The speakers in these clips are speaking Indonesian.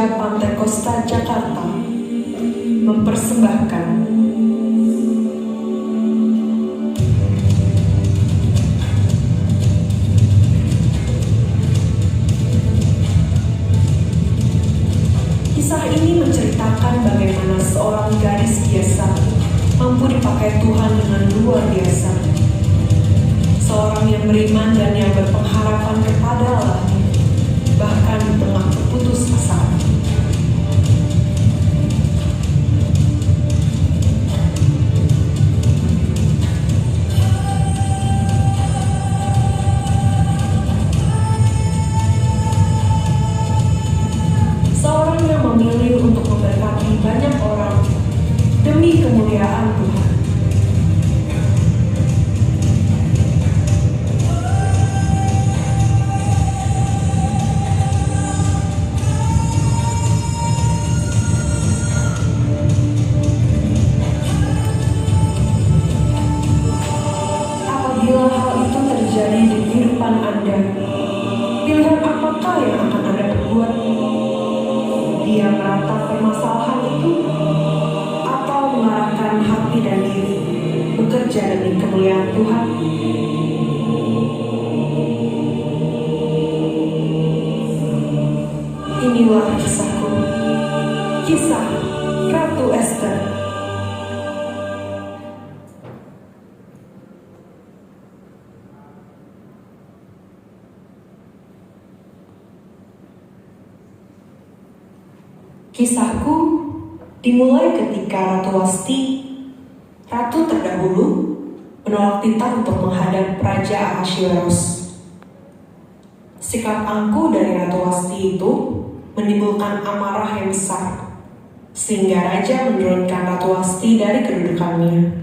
Gereja Pantekosta Jakarta mempersembahkan kisah ini menceritakan bagaimana seorang gadis biasa mampu dipakai Tuhan dengan luar biasa. Seorang yang beriman dan yang berpengharapan kepada Allahnya, bahkan di tengah keputusasaan. Seorang yang memilih untuk memberkati banyak orang demi kemuliaan Tuhan. Apabila hal itu terjadi di kehidupan Anda, pilihan apakah yang akan Anda perbuat? Dia meratap permasalahan itu, atau mengarahkan hati dan diri bekerja demi kemuliaan Tuhan? Inilah kisahku, kisah Ratu Ester. Kisahku dimulai ketika Ratu Wasti, ratu terdahulu, menolak titah untuk menghadap Raja Ahasveros. Sikap angkuh dari Ratu Wasti itu menimbulkan amarah yang besar, sehingga Raja menurunkan Ratu Wasti dari kedudukannya.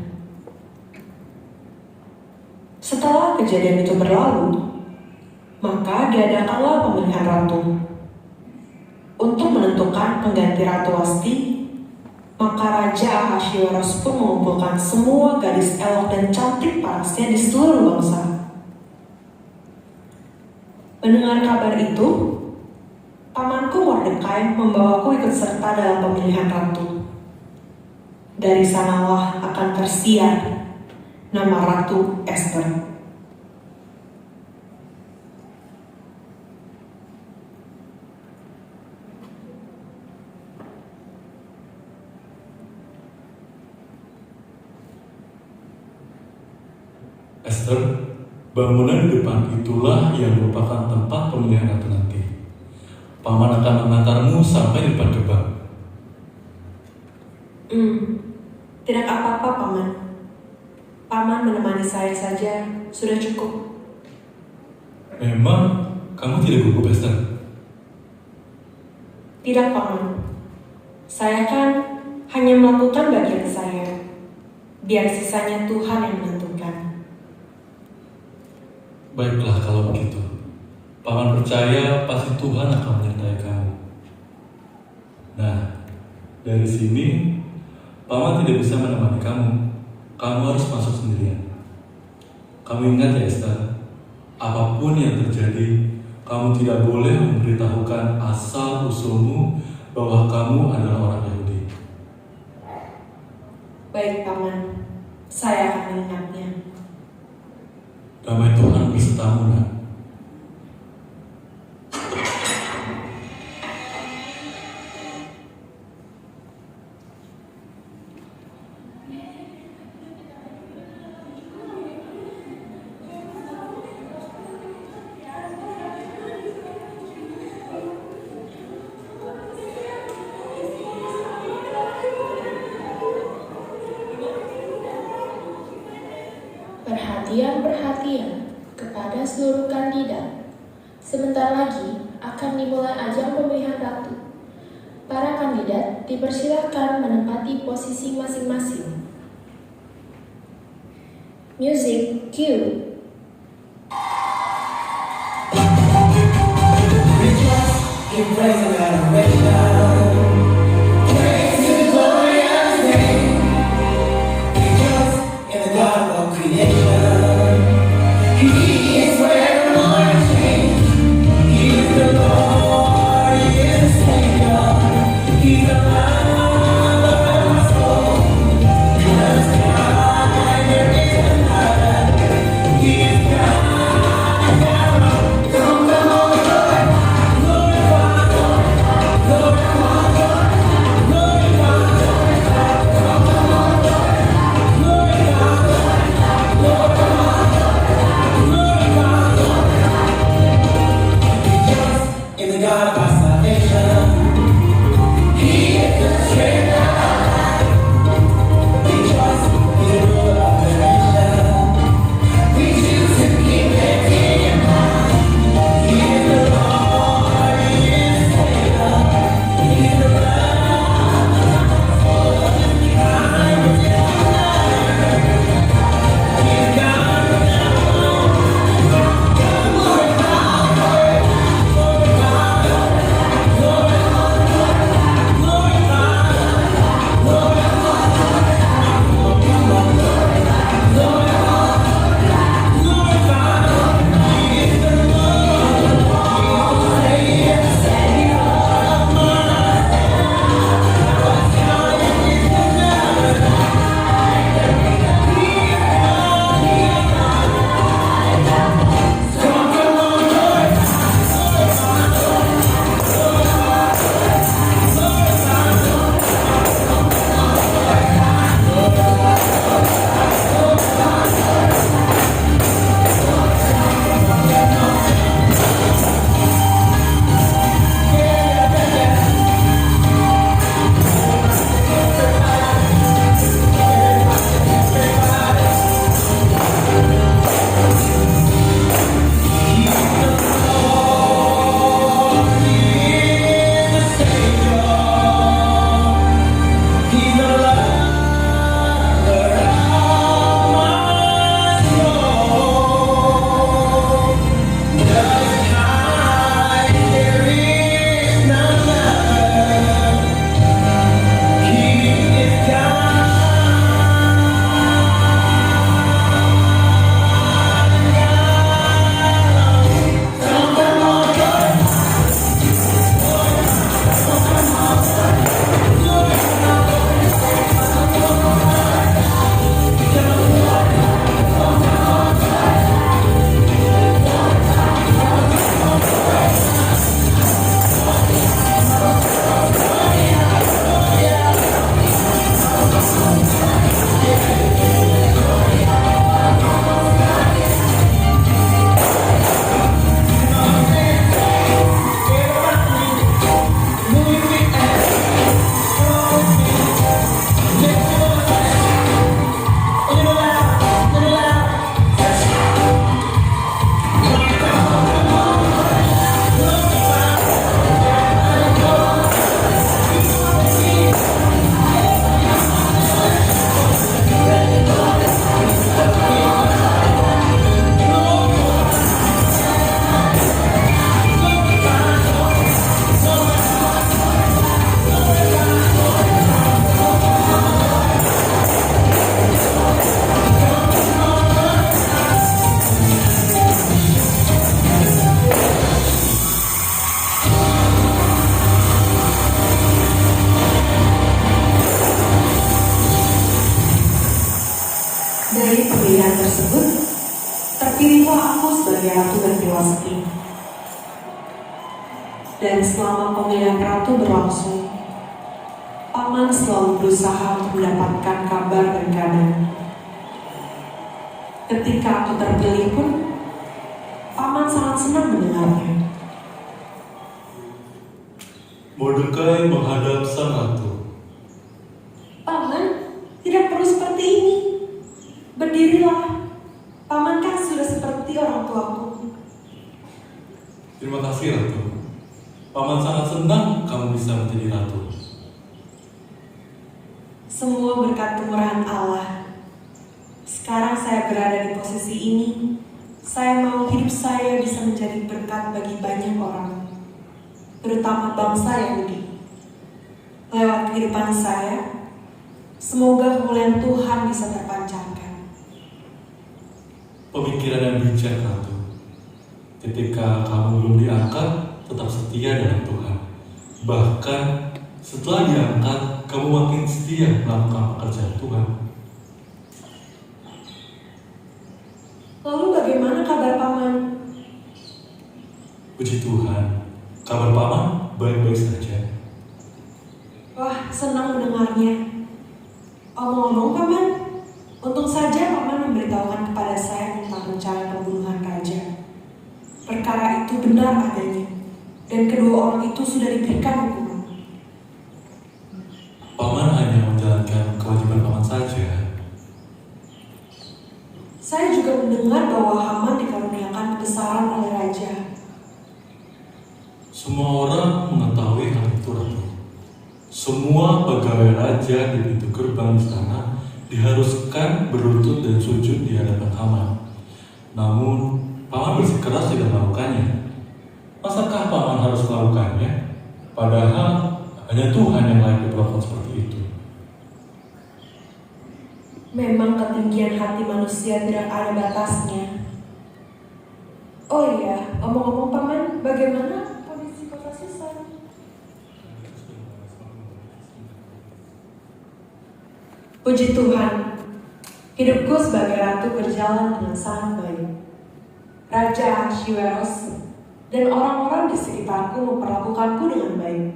Setelah kejadian itu berlalu, maka diadakanlah pemilihan ratu. Untuk menentukan pengganti Ratu Wasti, maka Raja Ahasveros pun mengumpulkan semua gadis elok dan cantik parasnya di seluruh bangsa. Mendengar kabar itu, pamanku Mordekai membawaku ikut serta dalam pemilihan ratu. Dari sanalah akan tersiar nama Ratu Ester. Ester, bangunan di depan itulah yang merupakan tempat pemilihan ratu nanti. Paman akan mengantarmu sampai di depan gerbang. Tidak apa-apa, Paman. Paman menemani saya saja sudah cukup. Memang kamu tidak gugup, Ester? Tidak, Paman. Saya kan hanya melakukan bagian saya. Biar sisanya Tuhan yang menentukan. Baiklah kalau begitu. Paman percaya pasti Tuhan akan menyertai kamu. Nah, dari sini Paman tidak bisa menemani kamu. Kamu harus masuk sendirian. Kamu ingat ya, Ester, apapun yang terjadi, kamu tidak boleh memberitahukan asal usulmu bahwa kamu adalah orang Yahudi. Baik, Paman. Saya akan mengingatnya. Damai Tuhan besertamu, nak. Perhatian kepada seluruh kandidat. Sebentar lagi akan dimulai ajang pemilihan ratu. Para kandidat dipersilahkan menempati posisi masing-masing. Music cue. He is the Lord, he is Savior. tersebut, terpilihlah aku sebagai Ratu Negeri Wasti. Dan selama pemilihan ratu berlangsung, Paman selalu berusaha untuk mendapatkan kabar dan kabar. Ketika aku terpilih pun, Paman sangat senang mendengarnya. Mordekai menghadap sang ratu. Paman, tidak perlu seperti ini. Berdirilah. Paman kan sudah seperti orang tuaku. Terima kasih, Ratu. Paman sangat senang kamu bisa menjadi ratu. Semua berkat kemurahan Allah. Sekarang saya berada di posisi ini. Saya mau hidup saya bisa menjadi berkat bagi banyak orang, terutama bangsa Yahudi. Lewat kehidupan saya, semoga kemuliaan Tuhan bisa terpancarkan. Pemikiran yang bijak, Ratu. Ketika kamu belum diangkat, tetap setia dengan Tuhan. Bahkan setelah diangkat, kamu makin setia melakukan pekerjaan Tuhan. Lalu bagaimana kabar Paman? Puji Tuhan, kabar Paman baik-baik saja. Wah, senang mendengarnya. Omong-omong Paman, untung saja Paman memberitahukan kepada saya tentang rencana pembunuhan raja. Perkara itu benar adanya, dan kedua orang itu sudah diberikan hukuman. Paman hanya menjalankan kewajiban Paman saja. Saya juga mendengar bahwa Haman dikaruniakan kebesaran oleh raja. Semua orang mengetahui hal itu, Ratu. Semua pegawai raja di pintu gerbang istana diharuskan berlutut dan sujud di hadapan Haman. Namun, Paman bersikeras tidak melakukannya. Masakah Paman harus melakukannya? Padahal hanya Tuhan yang layak diperlakukan seperti itu. Memang ketinggian hati manusia tidak ada batasnya. Oh iya, omong-omong Paman, bagaimana kondisi kota Susan? Puji Tuhan, hidupku sebagai ratu berjalan dengan sangat baik. Raja Ahasveros dan orang-orang di sekitarku memperlakukanku dengan baik.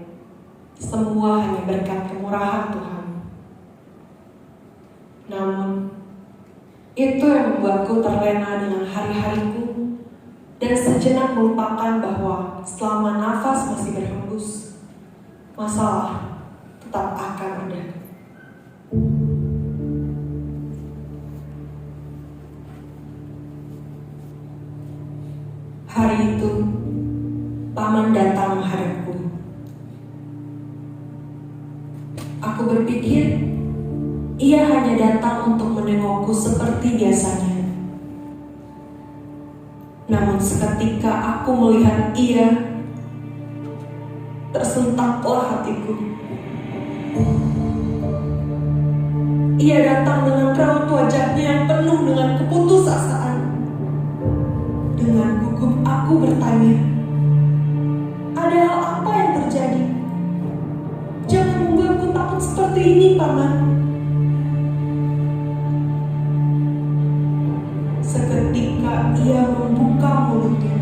Semua hanya berkat kemurahan Tuhan. Namun, itu yang membuatku terlena dengan hari-hariku dan sejenak melupakan bahwa selama nafas masih berhembus, masalah tetap akan ada. Hari itu, Paman datang menghadapku. Aku berpikir, ia hanya datang untuk menengokku seperti biasanya. Namun seketika aku melihat ia, tersentaklah hatiku. Ia datang dengan raut wajahnya yang penuh dengan keputusasaan. Dengan gugup aku bertanya, ada hal apa yang terjadi? Jangan membuatku takut seperti ini, Paman. Seketika ia membuka mulutnya.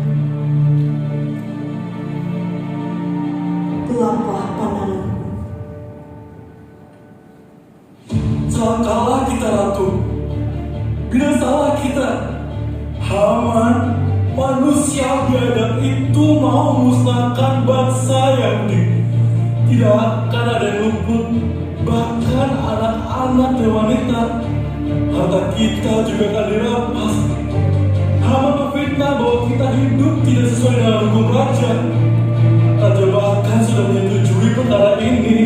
Gelaplah pandanganku. Celakalah kita, Ratu. Binasalah kita. Haman, manusia biadab itu mau musnahkan bangsa Yahudi. Tidak akan ada yang luput, bahkan anak-anak dan wanita. Harta kita juga akan dirampas. Haman berfitnah bahwa kita hidup tidak sesuai dengan hukum raja. Raja bahkan sudah menyetujui perkara ini.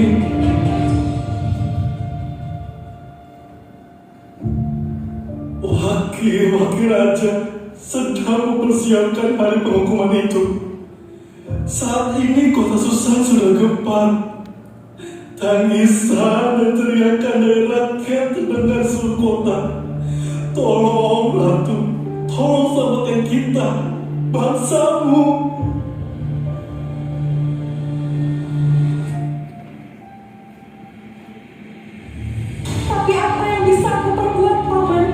Wakil raja sedang mempersiapkan hari penghukuman itu. Saat ini kota Susan sudah gempar. Tangisan dan teriakan dari rakyat terdengar seluruh kota. Tolong Ratu, tolong selamatkan kita, bangsamu. Tapi apa yang bisa aku perbuat, Paman?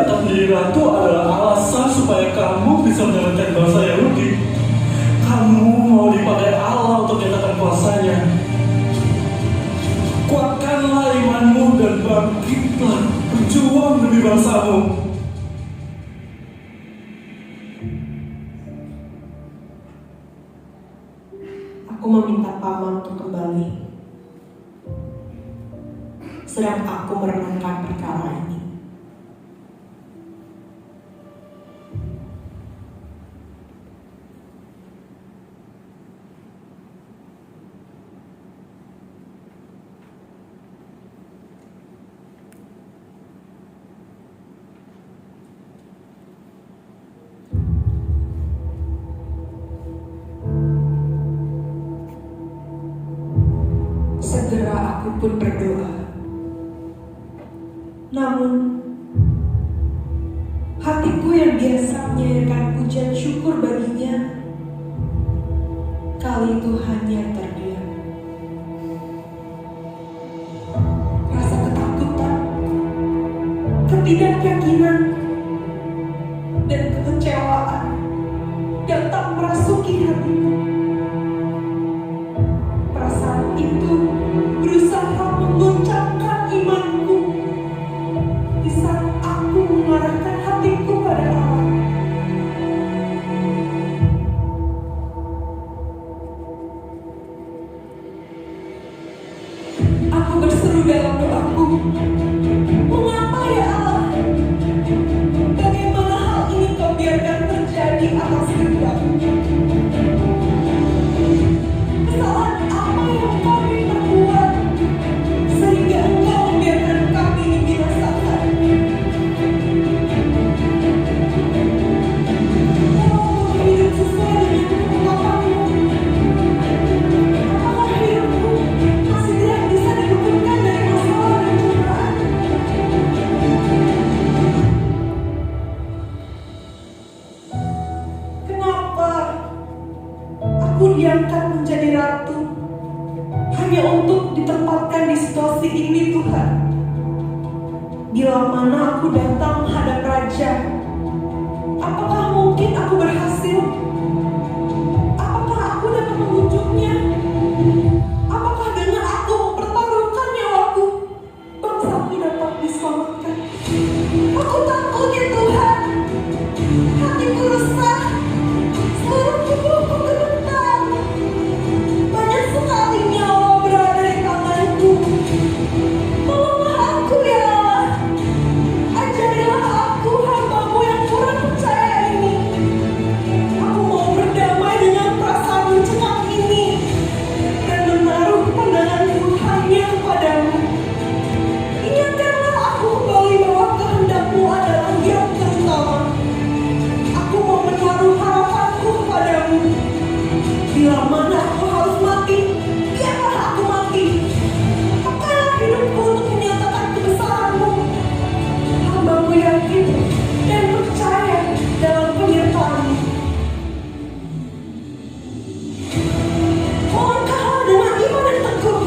akan menjadi ratu adalah alasan supaya kamu bisa menyelamatkan bangsa Yahudi. Kamu mau dipakai Allah untuk menyatakan kuasanya. Kuatkanlah imanmu dan bangkitlah, berjuang demi bangsamu. Aku meminta paman untuk kembali, sedang aku merenungkan perkara ini. Segera aku pun berdoa. Namun, hatiku yang biasa menyairkan pujian syukur baginya, kali itu hanya terdiam. Rasa ketakutan, ketidakyakinan, dan kekecewaan datang merasuki hatiku. Perasaan itu berusaha menggoncangkan imanku di saat aku mengarahkan hatiku pada Allah. Aku berseru dalam doaku, mengapa ya Allah? Bagaimana hal ini kau biarkan terjadi atas kehendakmu? Kesalahan apa yang kami perbuat sehingga engkau membiarkan kami dibinasakan? Mau hidup sesuai dengan ketetapanmu? Apakah hidupku masih tidak bisa diluputkan dari masalah dan cobaan? Kenapa aku diangkat menjadi ratu hanya untuk ditempatkan di situasi ini, Tuhan? Bila mana aku datang menghadap Raja, apakah mungkin aku berhasil? Apakah aku dapat membujuknya? Apakah dengan aku mempertaruhkan nyawaku, bangsaku dapat diselamatkan? Aku takut ya Tuhan, hatiku resah, seluruh tubuhku gemetar. Banyak sekali nyawa berada di tanganku. Tolonglah aku ya Allah. Ajarilah aku, hamba-Mu yang kurang percaya ini. Aku mau berdamai dengan perasaan mencekam ini dan menaruh pandanganku hanya kepadamu. Ingatkanlah aku kembali bahwa kehendak-Mu adalah yang terutama. Aku mau menaruh harapanku kepadamu. Bila mana aku harus mati, biarlah aku mati. Pakailah hidupku untuk menyatakan kebesaran-Mu. Hamba-Mu yakin dan percaya dalam penyertaan-Mu. Melangkahlah dengan iman yang teguh.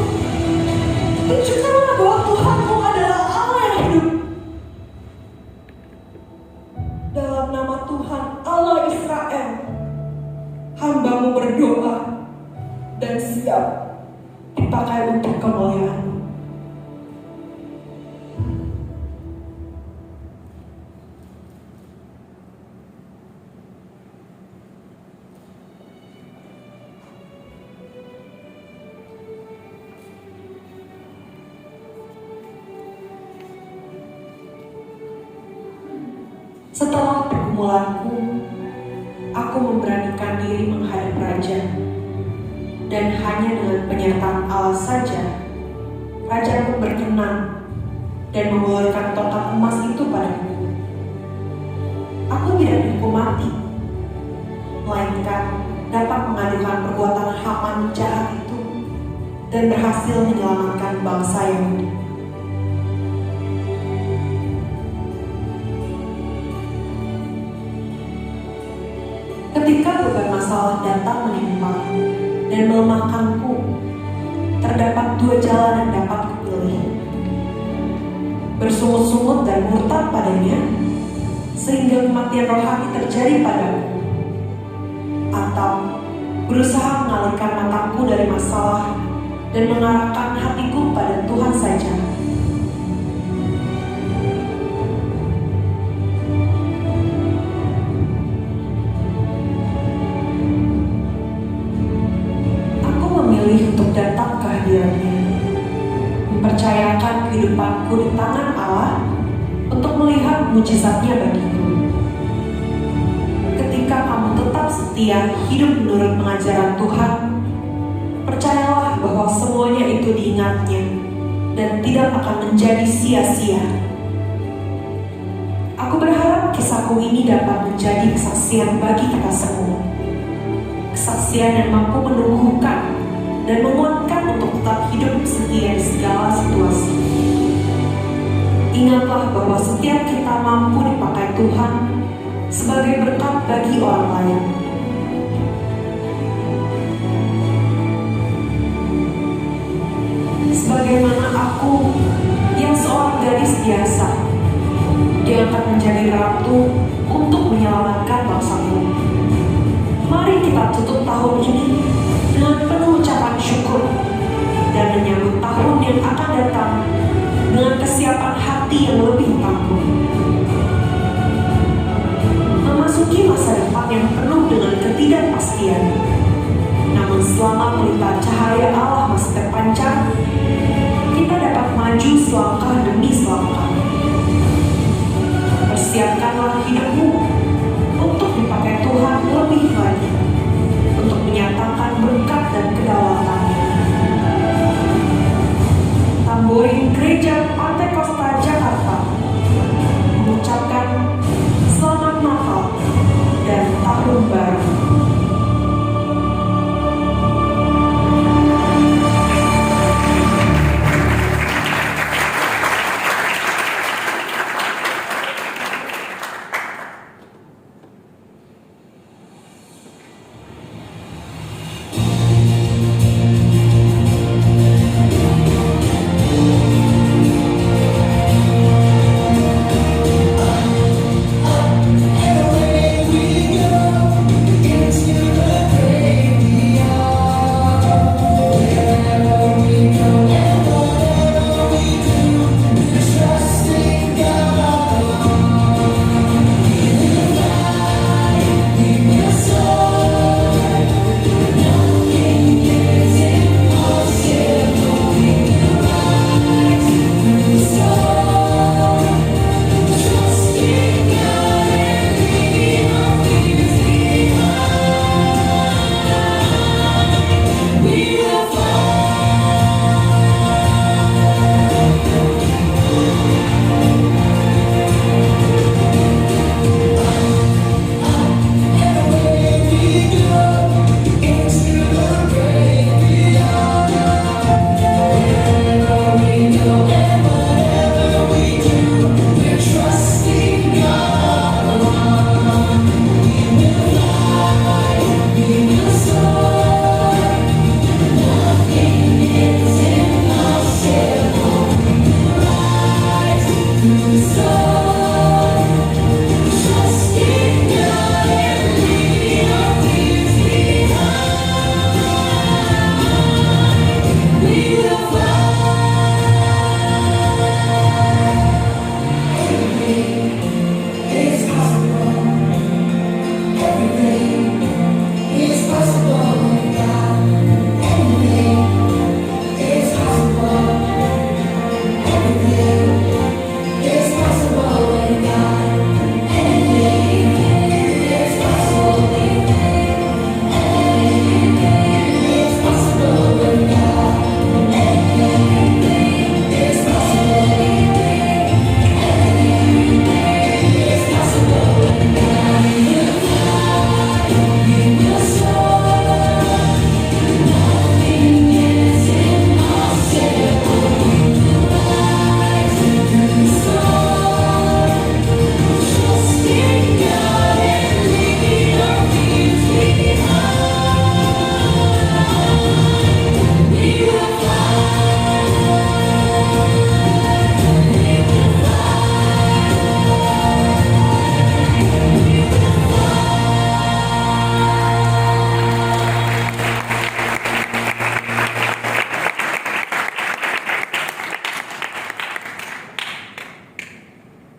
Tunjukkanlah bahwa Tuhan-Mu adalah Allah yang hidup. Dalam nama Tuhan Allah Israel, hamba-Mu berdoa dan siap dipakai untuk kemuliaan-Mu. Setelah pergumulanku, aku memberanikan diri menghadap Raja, dan hanya dengan penyertaan Allah saja, Raja pun berkenan dan mengulurkan tongkat emas itu padaku. Aku tidak dihukum mati, melainkan dapat mengadukan perbuatan Haman jahat itu dan berhasil menyelamatkan bangsa Yahudi. Ketika beban masalah datang menimpa dan melemahkanku, terdapat dua jalan yang dapat kupilih: bersungut-sungut dan murtad padanya, sehingga kematian rohani terjadi padaku, atau berusaha mengalihkan mataku dari masalah dan mengarahkan hatiku pada Tuhan saja. Aku memilih untuk datang ke hadirat-Nya, mempercayakan kehidupanku di tangan Allah untuk melihat mujizat-Nya bagiku. Ketika kamu tetap setia hidup menurut pengajaran Tuhan, percayalah bahwa semuanya itu diingat-Nya dan tidak akan menjadi sia-sia. Aku berharap kisahku ini dapat menjadi kesaksian bagi kita semua. Kesaksian yang mampu menumbuhkan dan menguatkan untuk tetap hidup setia di segala situasi. Ingatlah bahwa setiap kita mampu dipakai Tuhan sebagai berkat bagi orang lain. Sebagaimana aku yang seorang gadis biasa diangkat menjadi ratu untuk menyelamatkan bangsaku. Mari kita tutup tahun ini dengan penuh ucapan syukur dan menyambut tahun yang akan datang dengan kesiapan hati yang lebih tangguh. Memasuki masa depan yang penuh dengan ketidakpastian, namun selama pelita cahaya Allah masih terpancar, kita dapat maju selangkah demi selangkah. Persiapkanlah hidupmu untuk dipakai Tuhan lebih lagi, untuk menyatakan berkat dan kedaulatannya. Tamborin Gereja Pantai Kosta Jakarta mengucapkan Selamat Natal dan Tahun Baru.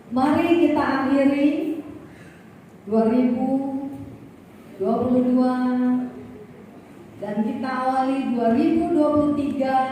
Mari kita akhiri 2022 dan kita awali 2023